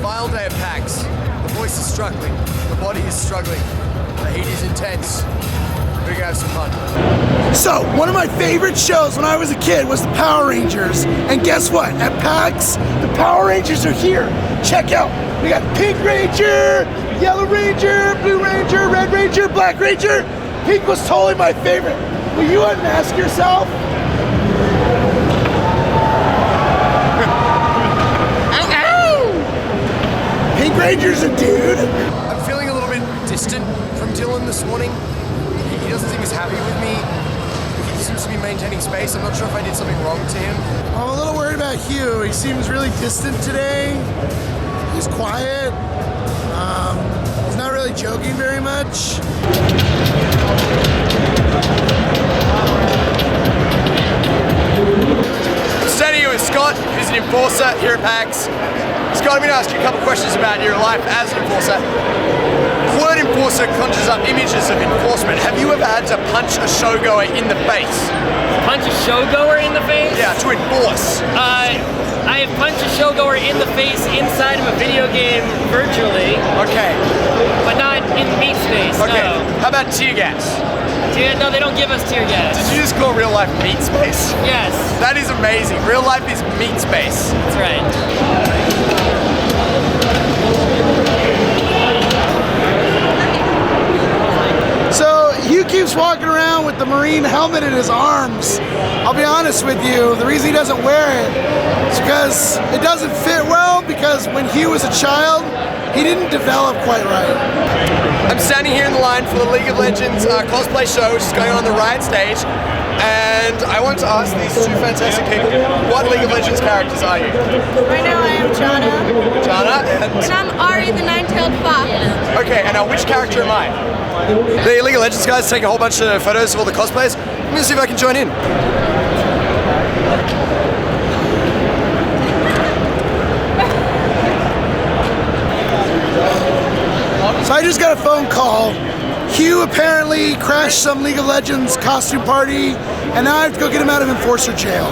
Final day of PAX. The voice is struggling, the body is struggling, the heat is intense. We're gonna have some fun. So, one of my favorite shows when I was a kid was the Power Rangers. And guess what? At PAX, the Power Rangers are here. Check out, we got Pink Ranger, Yellow Ranger, Blue Ranger, Red Ranger, Black Ranger. Pink was totally my favorite. Will you unmask yourself? Pink Ranger's a dude. I'm feeling a little bit distant from Dillon this morning. He doesn't seem as happy with me. He seems to be maintaining space. I'm not sure if I did something wrong to him. I'm a little worried about Hugh. He seems really distant today. He's quiet. He's not really joking very much. I'm standing here with Scott, who's an enforcer here at PAX. Scott, I'm going to ask you a couple questions about your life as an enforcer. The word enforcer conjures up images of enforcement. Have you ever had to punch a showgoer in the face? Punch a showgoer in the face? Yeah, to enforce. I have punched a showgoer in the face inside of a video game virtually. Okay. But not in meat space, Okay. no. How about tear gas? No, they don't give us tear gas. Did you just call real life meat space? Yes. That is amazing. Real life is meat space. That's right. So Hugh keeps walking around with the Marine helmet in his arms. I'll be honest with you, the reason he doesn't wear it is because it doesn't fit well, because when Hugh was a child, he didn't develop quite right. I'm standing here in the line for the League of Legends cosplay show, which is going on the Riot stage. And I want to ask these two fantastic people, what League of Legends characters are you? Right now I am Jana. Jana? And I'm Ari, the nine-tailed fox. Okay, and now which character am I? The League of Legends guys take a whole bunch of photos of all the cosplayers. I'm gonna see if I can join in. So I just got a phone call. Hugh apparently crashed some League of Legends costume party, and now I have to go get him out of enforcer jail.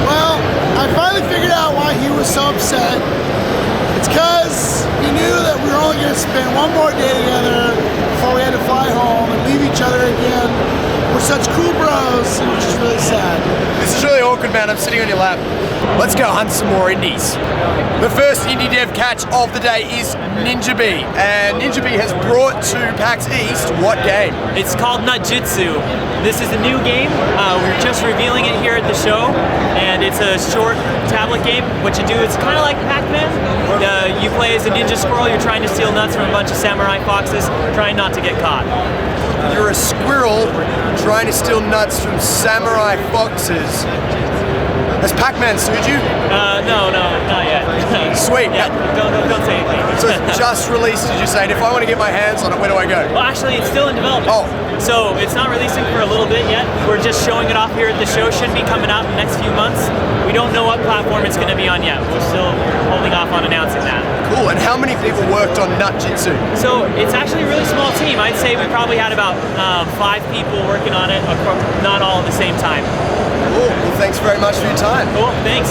Well, I finally figured out why Hugh was so upset. It's because he knew that we were only going to spend one more day together before we had to fly home and leave each other again. We're such cool bros, and it's just really sad. This is really awkward, man. I'm sitting on your lap. Let's go hunt some more indies. The first indie dev catch of the day is Ninja Bee. And Ninja Bee has brought to PAX East what game? It's called Nutjutsu. This is a new game. We're just revealing it here at the show, and it's a short tablet game. What you do is kind of like Pac-Man. You play as a ninja squirrel. You're trying to steal nuts from a bunch of samurai foxes, trying not to get caught. You're a squirrel trying to steal nuts from samurai foxes. Has Pac-Man sued you? No, not yet. Sweet. Yeah, don't say anything. So it's just released, did you say? And if I want to get my hands on it, where do I go? Well, actually, it's still in development. Oh. So it's not releasing for a little bit yet. We're just showing it off here at the show. Should be coming out in the next few months. We don't know what platform it's going to be on yet. We're still holding off on announcing that. Cool. And how many people worked on Nutjutsu? So it's actually a really small team. I'd say we probably had about 5 people working on it, not all at the same time. Cool. Well, thanks very much for your time. Cool, thanks.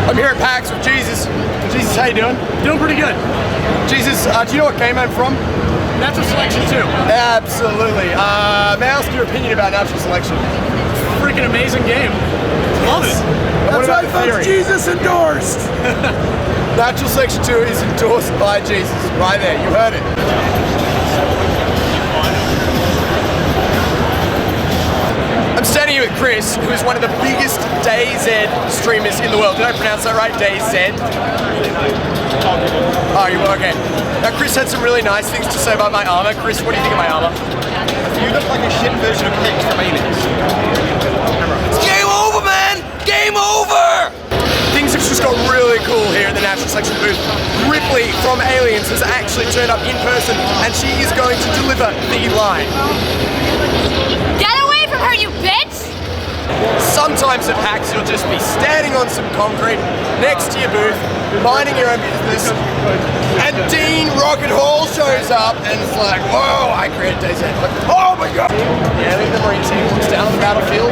I'm here at PAX with Jesus. Jesus, how you doing? Doing pretty good. Jesus, do you know what game I'm from? Natural Selection 2. Absolutely. May I ask your opinion about Natural Selection? Freaking amazing game. Love it. What That's about right, the folks, theory? Jesus endorsed. Natural Selection 2 is endorsed by Jesus. Right there, you heard it. I'm standing here with Chris, who is one of the biggest DayZ streamers in the world. Did I pronounce that right? DayZ? Oh, you okay. Now, Chris had some really nice things to say about my armour. Chris, what do you think of my armour? You look like a shit version of PAX from Aliens. It's game over, man! Game over! Things have just got really cool here in the Natural Selection booth. Ripley from Aliens has actually turned up in person, and she is going to deliver the line. Get away from her, you bitch! Sometimes at PAX you'll just be standing on some concrete next to your booth, minding your own business, and Dean Rocket Hall shows up and it's like, whoa, I created DayZ. Like, oh my god! Yeah, I think the Marine team looks down on the battlefield.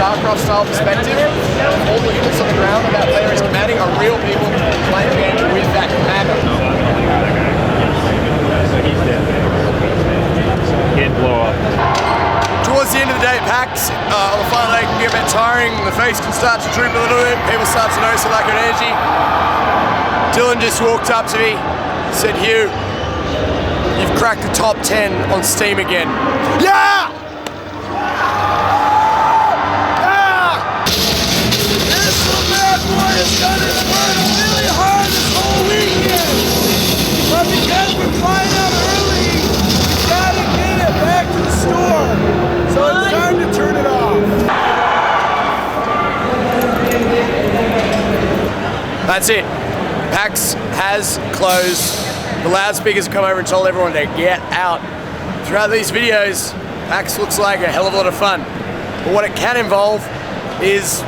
StarCraft style perspective, all the units on the ground that player is commanding are real people playing the game with that commander. Can't blow up. Towards the end of the day at PAX, on the final day it can get a bit tiring, the face can start to droop a little bit, people start to notice a lack of energy. Dillon just walked up to me, said, Hugh, you've cracked the top 10 on Steam again. Yeah! This little bad boy has done his work really hard this whole weekend. But because we're flying out early, we gotta get it back to the store. So it's time to turn it off. That's it. PAX has closed. The loudspeakers have come over and told everyone to get out. Throughout these videos, PAX looks like a hell of a lot of fun. But what it can involve is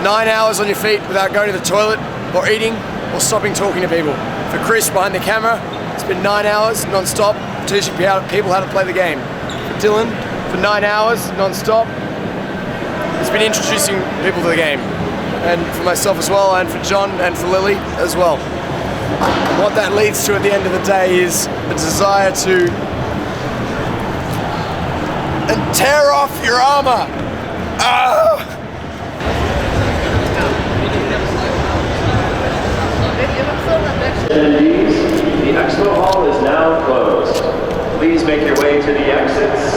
9 hours on your feet without going to the toilet, or eating, or stopping talking to people. For Chris behind the camera, it's been 9 hours non-stop teaching people how to play the game. For Dillon, for 9 hours non-stop, it's been introducing people to the game. And for myself as well, and for John, and for Lily as well. What that leads to at the end of the day is a desire to tear off your armor. Attendees, the expo hall is now closed. Please make your way to the exits.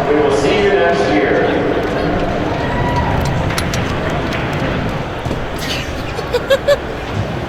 We will see you next year.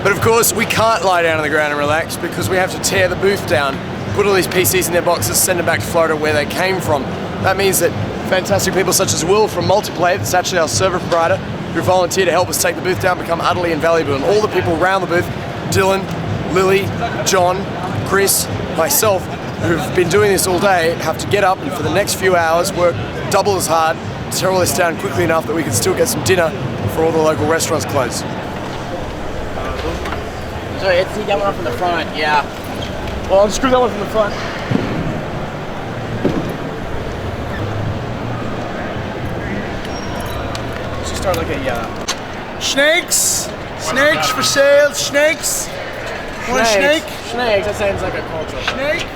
But of course, we can't lie down on the ground and relax because we have to tear the booth down, put all these PCs in their boxes, send them back to Florida where they came from. That means that fantastic people such as Will from Multiplayer, that's actually our server provider, who volunteered to help us take the booth down, become utterly invaluable. And all the people around the booth, Dillon, Lily, John, Chris, myself, who've been doing this all day, have to get up and for the next few hours work double as hard to tear all this down quickly enough that we can still get some dinner before all the local restaurants close. So it's that one from the front, yeah. Well, I'll screw that one from the front. Let's start like a Snakes! Snakes for sale, snakes! Want a snake? Snakes, that sounds like a culture. Snake?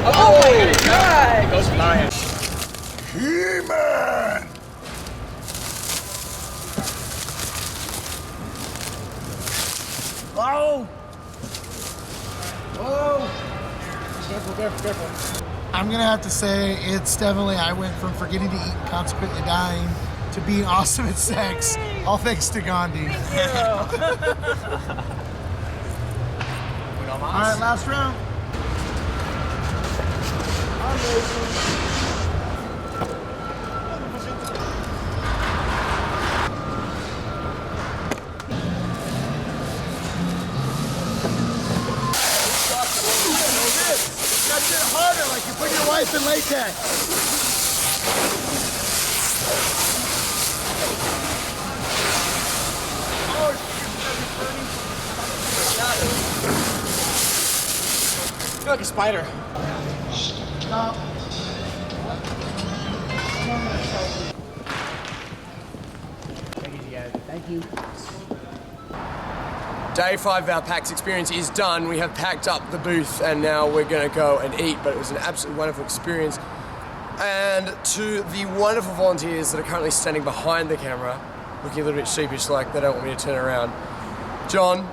Oh my god! It goes flying. He-Man! Oh! Oh! Careful, careful, careful. I'm gonna have to say it's definitely, I went from forgetting to eat and consequently dying to being awesome at sex, all thanks to Gandhi. Alright, last round. That's it harder, like you put your wife in latex. You're like a spider. Stop. Thank you. Day 5 of our PAX experience is done. We have packed up the booth and now we're gonna go and eat, but it was an absolutely wonderful experience. And to the wonderful volunteers that are currently standing behind the camera, looking a little bit sheepish like they don't want me to turn around. John,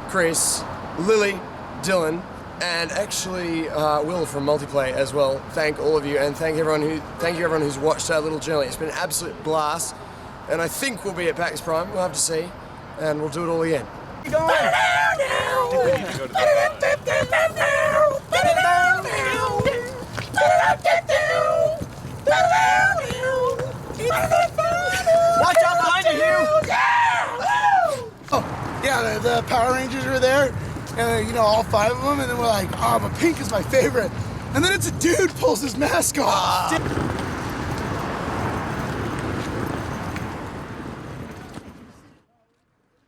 Chris, Lily, Dillon, and actually Will from Multiplayer as well. Thank all of you, and thank you everyone who's watched our little journey. It's been an absolute blast, and I think we'll be at PAX Prime. We'll have to see, and we'll do it all again. Watch out behind you, Hugh! Oh, yeah, the Power Rangers were there, and you know, all 5 of them, and then we're like, oh, but pink is my favorite. And then it's a dude pulls his mask off.